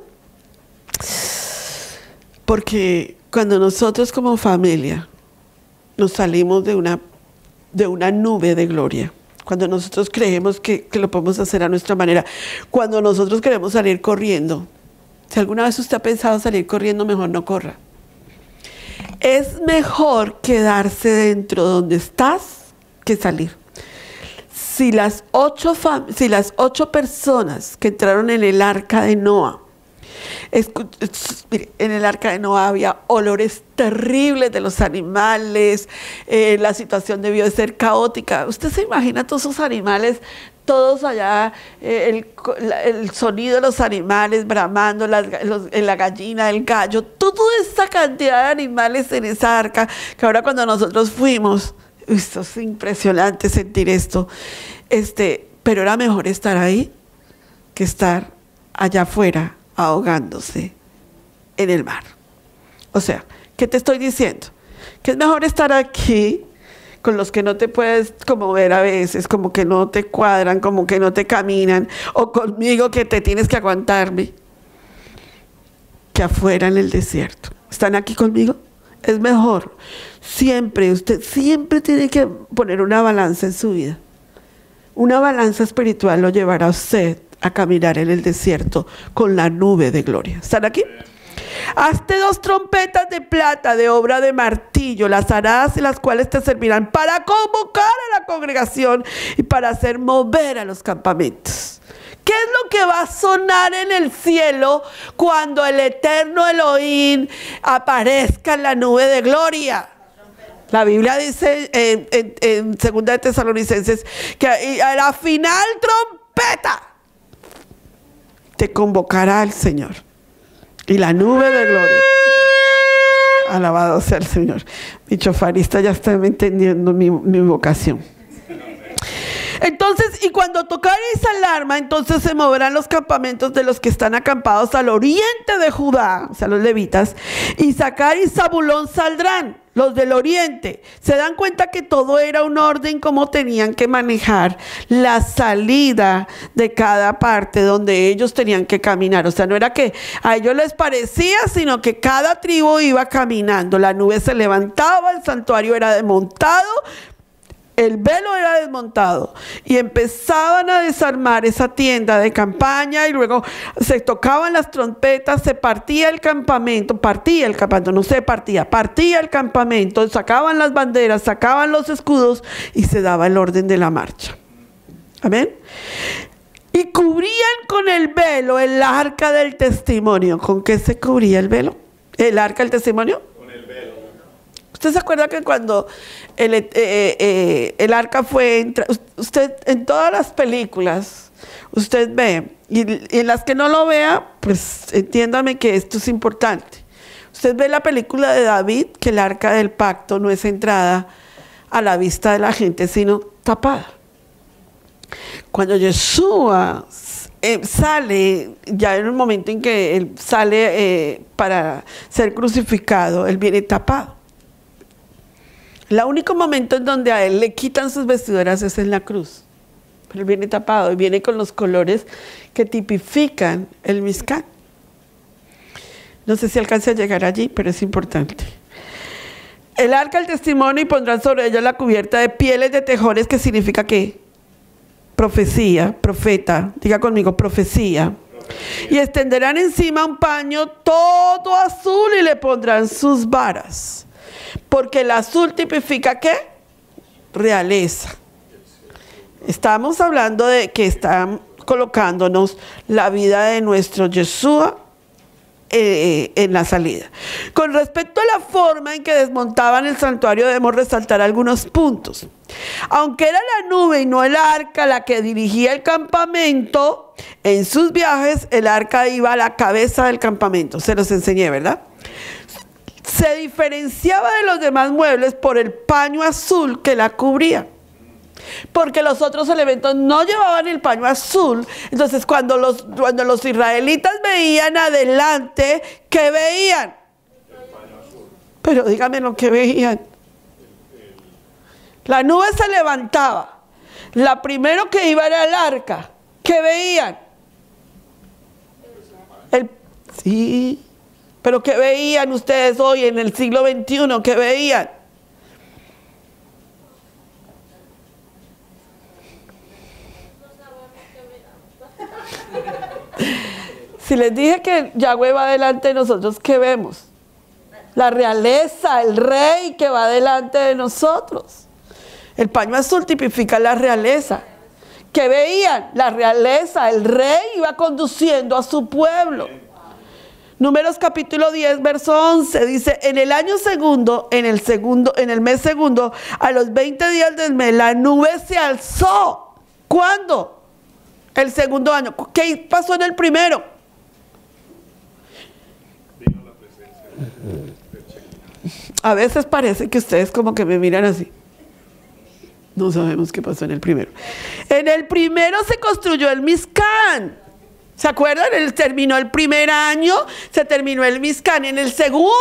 Porque cuando nosotros como familia nos salimos de una nube de gloria, cuando nosotros creemos que lo podemos hacer a nuestra manera, cuando nosotros queremos salir corriendo, si alguna vez usted ha pensado salir corriendo, mejor no corra. Es mejor quedarse dentro donde estás que salir. Si las 8 personas que entraron en el arca de Noé, mire, en el arca de Noé había olores terribles de los animales, la situación debió de ser caótica. Usted se imagina todos esos animales, todos allá, el sonido de los animales bramando, la gallina, el gallo, toda esa cantidad de animales en esa arca, que ahora cuando nosotros fuimos, esto es impresionante sentir esto, pero era mejor estar ahí que estar allá afuera ahogándose en el mar. O sea, ¿qué te estoy diciendo? Que es mejor estar aquí con los que no te puedes como ver a veces, como que no te cuadran, como que no te caminan, o conmigo que te tienes que aguantarme, que afuera en el desierto. ¿Están aquí conmigo? Es mejor. Usted siempre tiene que poner una balanza en su vida. Una balanza espiritual lo llevará a usted a caminar en el desierto con la nube de gloria. ¿Están aquí? Hazte 2 trompetas de plata de obra de martillo, las harás y las cuales te servirán para convocar a la congregación y para hacer mover a los campamentos. ¿Qué es lo que va a sonar en el cielo cuando el eterno Elohim aparezca en la nube de gloria? La Biblia dice en 2 de Tesalonicenses que a la final trompeta te convocará el Señor y la nube de gloria. Alabado sea el Señor. Mi chofarista ya está entendiendo mi vocación. Entonces, y cuando tocaréis alarma, entonces se moverán los campamentos de los que están acampados al oriente de Judá, o sea, los levitas, y Sacar y Zabulón saldrán. los del oriente. Se dan cuenta que todo era un orden, como tenían que manejar la salida de cada parte donde ellos tenían que caminar. O sea, no era que a ellos les parecía, sino que cada tribu iba caminando. La nube se levantaba, el santuario era desmontado, el velo era desmontado y empezaban a desarmar esa tienda de campaña y luego se tocaban las trompetas, se partía el campamento, partía el campamento, sacaban las banderas, sacaban los escudos y se daba el orden de la marcha. Amén. Y cubrían con el velo el arca del testimonio. ¿Con qué se cubría el velo? ¿El arca del testimonio? ¿Usted se acuerda que cuando el arca fue, usted en todas las películas, usted ve, y en las que no lo vea, pues entiéndame que esto es importante. Usted ve la película de David, que el arca del pacto no es entrada a la vista de la gente, sino tapada. Cuando Yeshua sale, ya en el momento en que él sale para ser crucificado, él viene tapado. El único momento en donde a él le quitan sus vestiduras es en la cruz. Pero él viene tapado y viene con los colores que tipifican el Mizcán. No sé si alcance a llegar allí, pero es importante. El arca del testimonio y pondrán sobre ella la cubierta de pieles de tejones, que significa ¿qué? Profecía, profeta. Diga conmigo, profecía. Y extenderán encima un paño todo azul y le pondrán sus varas. Porque el azul tipifica ¿qué? Realeza. Estamos hablando de que están colocándonos la vida de nuestro Yeshua en la salida. Con respecto a la forma en que desmontaban el santuario, debemos resaltar algunos puntos. Aunque era la nube y no el arca la que dirigía el campamento, en sus viajes el arca iba a la cabeza del campamento. Se los enseñé, ¿verdad? Se diferenciaba de los demás muebles por el paño azul que la cubría, porque los otros elementos no llevaban el paño azul. Entonces cuando los israelitas veían adelante, ¿qué veían? El paño azul. Pero dígame lo que veían. La nube se levantaba, la primero que iba era el arca. ¿Qué veían? Sí. Pero ¿qué veían ustedes hoy en el siglo XXI? ¿Qué veían? Si les dije que Yahweh va delante de nosotros, ¿qué vemos? La realeza, el rey que va delante de nosotros. El paño azul tipifica la realeza. ¿Qué veían? La realeza, el rey iba conduciendo a su pueblo. Números capítulo 10, verso 11, dice, en el año segundo, en el mes segundo, a los 20 días del mes, la nube se alzó. ¿Cuándo? El segundo año. ¿Qué pasó en el primero? Vino la presencia. A veces parece que ustedes como que me miran así. No sabemos qué pasó en el primero. En el primero se construyó el Mizcán. ¿Se acuerdan? Terminó el primer año, se terminó el Mizcán. En el segundo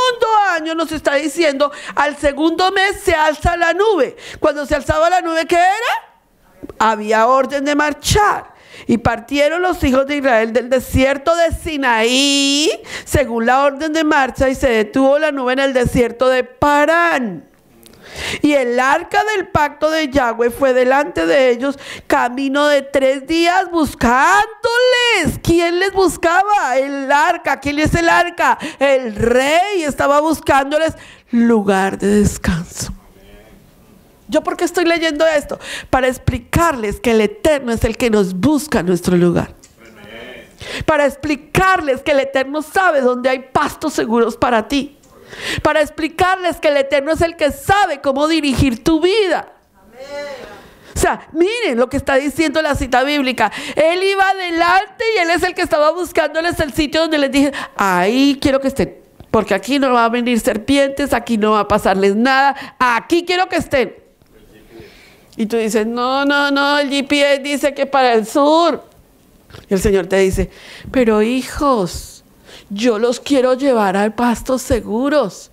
año nos está diciendo, al segundo mes se alza la nube. Cuando se alzaba la nube, ¿qué era? Había orden de marchar. Y partieron los hijos de Israel del desierto de Sinaí, según la orden de marcha, y se detuvo la nube en el desierto de Parán. Y el arca del pacto de Yahweh fue delante de ellos camino de 3 días buscándoles. ¿Quién les buscaba? El arca. ¿Quién es el arca? El rey estaba buscándoles lugar de descanso. ¿Yo por qué estoy leyendo esto? Para explicarles que el Eterno es el que nos busca nuestro lugar. Para explicarles que el Eterno sabe dónde hay pastos seguros para ti. Para explicarles que el Eterno es el que sabe cómo dirigir tu vida. O sea, miren lo que está diciendo la cita bíblica. Él iba adelante y él es el que estaba buscándoles el sitio donde les dije, ahí quiero que estén, porque aquí no van a venir serpientes, aquí no va a pasarles nada, aquí quiero que estén. Y tú dices, no, el GPS dice que para el sur. Y el Señor te dice, pero hijos, yo los quiero llevar a pastos seguros.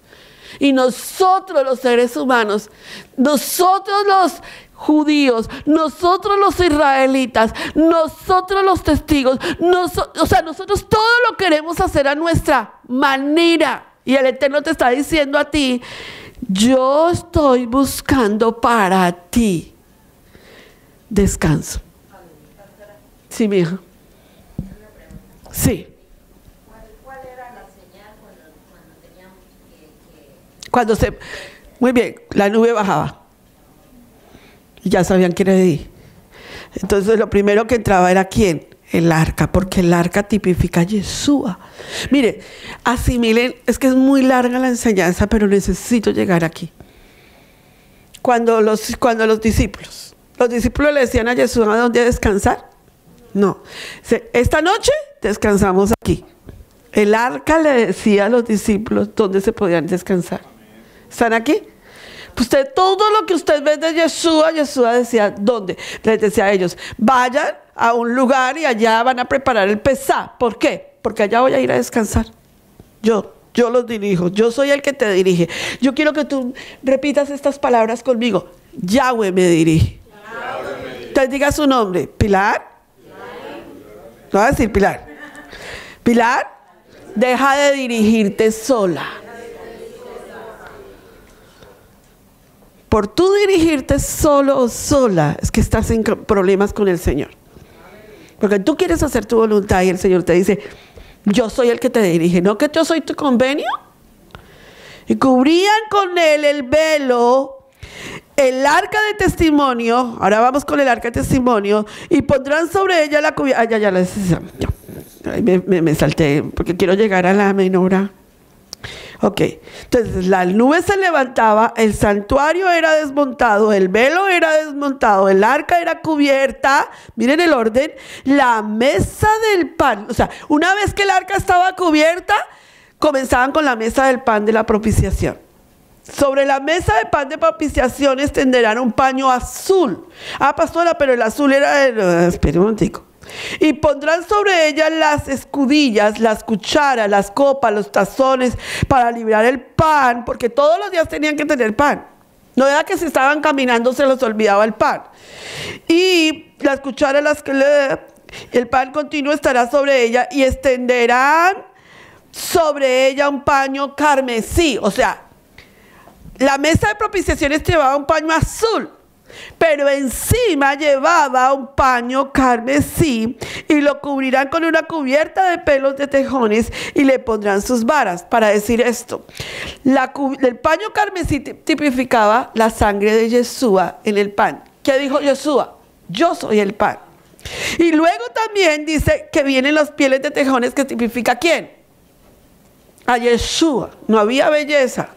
Y nosotros los seres humanos, nosotros los judíos, nosotros los israelitas, nosotros los testigos, nosotros todo lo queremos hacer a nuestra manera. Y el Eterno te está diciendo a ti, yo estoy buscando para ti descanso. Sí, mi hija. Sí. ¿Cuál era la señal cuando teníamos que... Muy bien, la nube bajaba. Y ya sabían quién era ahí. Entonces lo primero que entraba era ¿quién? El arca, porque el arca tipifica a Yeshua. Mire, asimilen, es que es muy larga la enseñanza, pero necesito llegar aquí. Cuando los discípulos le decían a Yeshua dónde descansar. No, esta noche descansamos aquí. El arca le decía a los discípulos dónde se podían descansar. ¿Están aquí? Pues todo lo que usted ve de Yeshua decía, ¿dónde? Les decía a ellos, vayan a un lugar y allá van a preparar el pesá. ¿Por qué? Porque allá voy a ir a descansar. Yo los dirijo, yo soy el que te dirige. Yo quiero que tú repitas estas palabras conmigo. Yahweh me dirige. Entonces diga su nombre. ¿Pilar? No va a decir Pilar. Pilar, deja de dirigirte sola. Por tú dirigirte solo o sola, es que estás en problemas con el Señor. Porque tú quieres hacer tu voluntad y el Señor te dice, yo soy el que te dirige, no que yo soy tu convenio. Y cubrían con él el velo, el arca de testimonio. Ahora vamos con el arca de testimonio. Y pondrán sobre ella la cubierta. Me salté porque quiero llegar a la menorá. Ok, entonces la nube se levantaba, el santuario era desmontado, el velo era desmontado, el arca era cubierta, miren el orden, la mesa del pan, o sea, una vez que el arca estaba cubierta, comenzaban con la mesa del pan de la propiciación. Sobre la mesa de pan de propiciación extenderán un paño azul. Ah, pastora, pero el azul era espera un momentico. Y pondrán sobre ella las escudillas, las cucharas, las copas, los tazones para librar el pan, porque todos los días tenían que tener pan. No era que si estaban caminando se los olvidaba el pan. Y las cucharas, el pan continuo estará sobre ella y extenderán sobre ella un paño carmesí. O sea, la mesa de propiciaciones llevaba un paño azul, pero encima llevaba un paño carmesí y lo cubrirán con una cubierta de pelos de tejones y le pondrán sus varas. Para decir esto, el paño carmesí tipificaba la sangre de Yeshua en el pan. ¿Qué dijo Yeshua? Yo soy el pan. Y luego también dice que vienen las pieles de tejones, que tipifica ¿a quién? A Yeshua. No había belleza,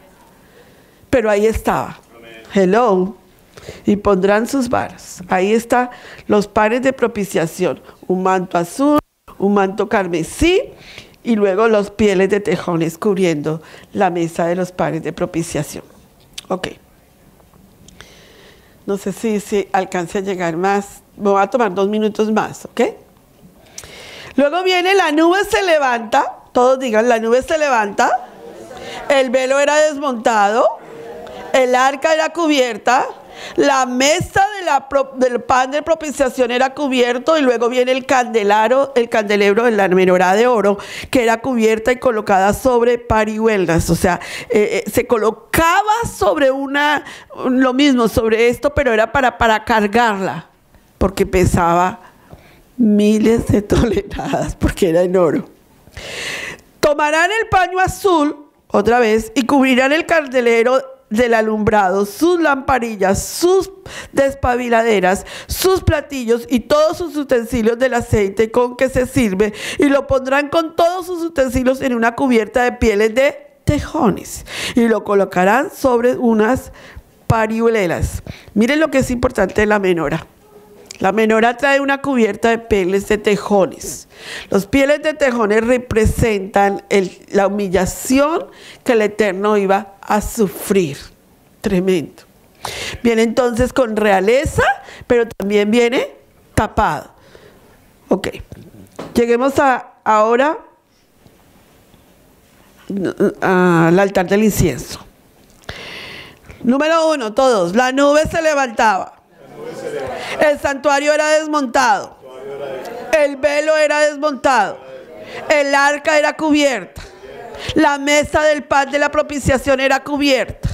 pero ahí estaba. Hello. Y pondrán sus varas. Ahí están los panes de propiciación. Un manto azul, un manto carmesí y luego los pieles de tejones cubriendo la mesa de los panes de propiciación. Ok. No sé si alcance a llegar más. Me voy a tomar 2 minutos más, ¿ok? Luego viene la nube se levanta. Todos digan, la nube se levanta. El velo era desmontado. El arca era cubierta. La mesa del pan de propiciación era cubierto y luego viene el candelero de la menorá de oro, que era cubierta y colocada sobre parihuelas. O sea, se colocaba sobre lo mismo, sobre esto, pero era para cargarla, porque pesaba miles de toneladas, porque era en oro. Tomarán el paño azul, otra vez, y cubrirán el candelero del alumbrado, sus lamparillas, sus despabiladeras, sus platillos y todos sus utensilios del aceite con que se sirve, y lo pondrán con todos sus utensilios en una cubierta de pieles de tejones y lo colocarán sobre unas parihuelas. Miren lo que es importante de la menorá. La menorá trae una cubierta de pieles de tejones. Los pieles de tejones representan la humillación que el Eterno iba a sufrir. Tremendo. Viene entonces con realeza, pero también viene tapado. Ok. Lleguemos ahora al altar del incienso. Número 1, todos. La nube se levantaba. El santuario era desmontado. El velo era desmontado. El arca era cubierta. La mesa del pan de la propiciación era cubierta.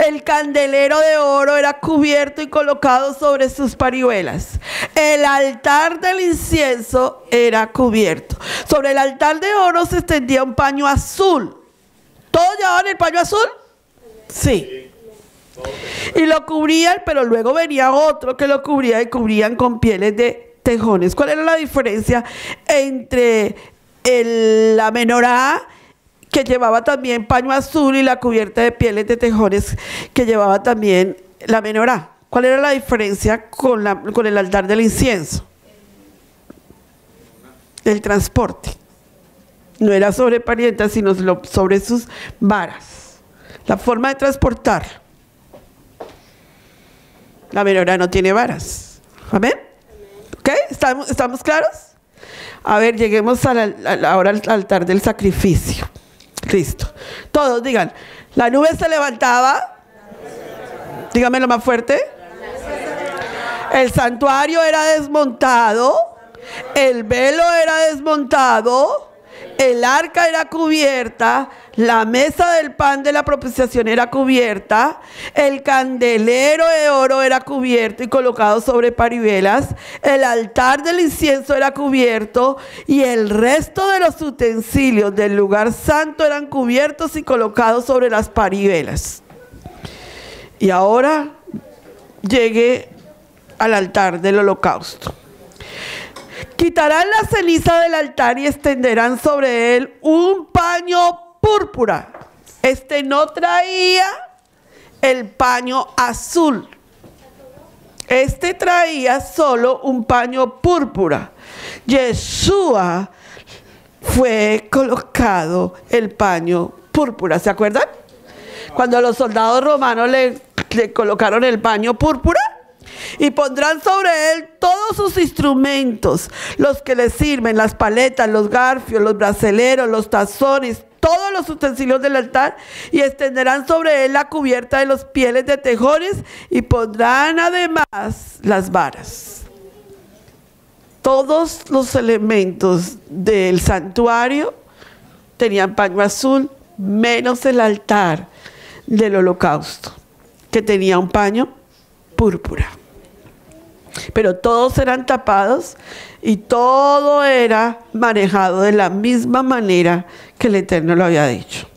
El candelero de oro era cubierto y colocado sobre sus parihuelas. El altar del incienso era cubierto. Sobre el altar de oro se extendía un paño azul. ¿Todos llevaban el paño azul? Sí. Y lo cubrían, pero luego venía otro que lo cubría y cubrían con pieles de tejones. ¿Cuál era la diferencia entre la menorá, que llevaba también paño azul, y la cubierta de pieles de tejones que llevaba también la menorá? ¿Cuál era la diferencia con el altar del incienso? El transporte. No era sobre parientas, sino sobre sus varas. La forma de transportar. La menorá no tiene varas. ¿Amén? ¿Ok? ¿Estamos claros? A ver, lleguemos ahora al altar del sacrificio. Listo. Todos digan, la nube se levantaba. Dígamelo más fuerte. El santuario era desmontado. El velo era desmontado. El arca era cubierta. La mesa del pan de la propiciación era cubierta. El candelero de oro era cubierto y colocado sobre parihuelas. El altar del incienso era cubierto. Y el resto de los utensilios del lugar santo eran cubiertos y colocados sobre las parihuelas. Y ahora llegué al altar del holocausto. Quitarán la ceniza del altar y extenderán sobre él un paño púrpura. Este no traía el paño azul. Este traía solo un paño púrpura. Yeshua fue colocado el paño púrpura. ¿Se acuerdan? Cuando los soldados romanos le colocaron el paño púrpura. Y pondrán sobre él todos sus instrumentos, los que le sirven, las paletas, los garfios, los braseleros, los tazones, todos los utensilios del altar, y extenderán sobre él la cubierta de los pieles de tejones, y pondrán además las varas. Todos los elementos del santuario tenían paño azul, menos el altar del holocausto, que tenía un paño púrpura. Pero todos eran tapados y todo era manejado de la misma manera que el Eterno lo había dicho.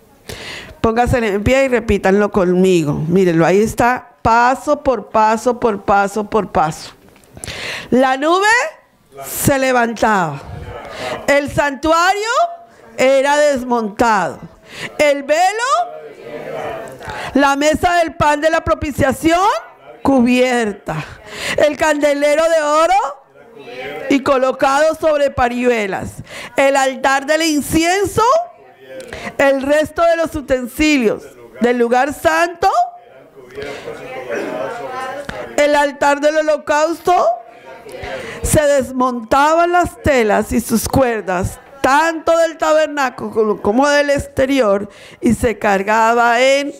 Pónganse en pie y repítanlo conmigo. Mírenlo, ahí está, paso por paso, por paso, por paso. La nube se levantaba. El santuario era desmontado. El velo, la mesa del pan de la propiciación, cubierta. El candelero de oro y colocado sobre parihuelas. El altar del incienso, el resto de los utensilios del lugar santo, el altar del holocausto. Se desmontaban las telas y sus cuerdas, tanto del tabernáculo como del exterior, y se cargaba en...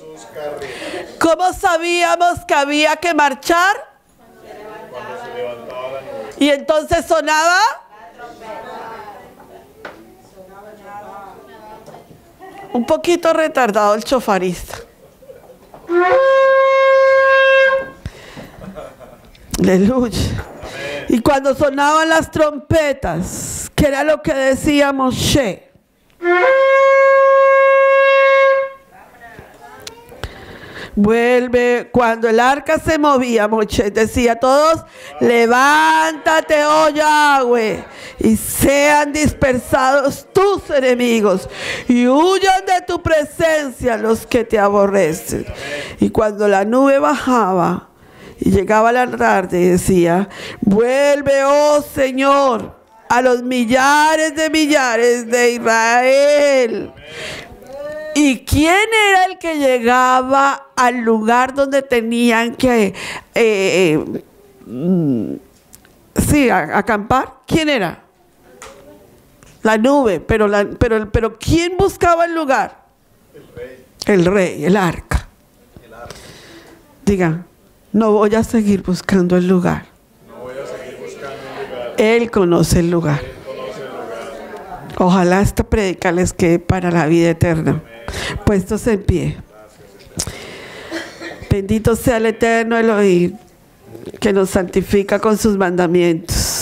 ¿Cómo sabíamos que había que marchar? Y entonces sonaba. Un poquito retardado el chofarista. Aleluya. Y cuando sonaban las trompetas, que era lo que decía Moshe, vuelve, cuando el arca se movía, Moshe decía a todos, levántate, oh Yahweh, y sean dispersados tus enemigos, y huyan de tu presencia los que te aborrecen. Y cuando la nube bajaba y llegaba la tarde, decía, vuelve, oh Señor, a los millares de Israel. ¿Y quién era el que llegaba al lugar donde tenían que acampar? ¿Quién era? La nube, pero ¿quién buscaba el lugar? El rey. El rey, el arca. Diga, no voy a seguir buscando el lugar. No voy a seguir buscando un lugar. Él conoce el lugar. Él conoce el lugar. Ojalá esta prédica les quede para la vida eterna. Puestos en pie. Bendito sea el Eterno Elohim, que nos santifica con sus mandamientos.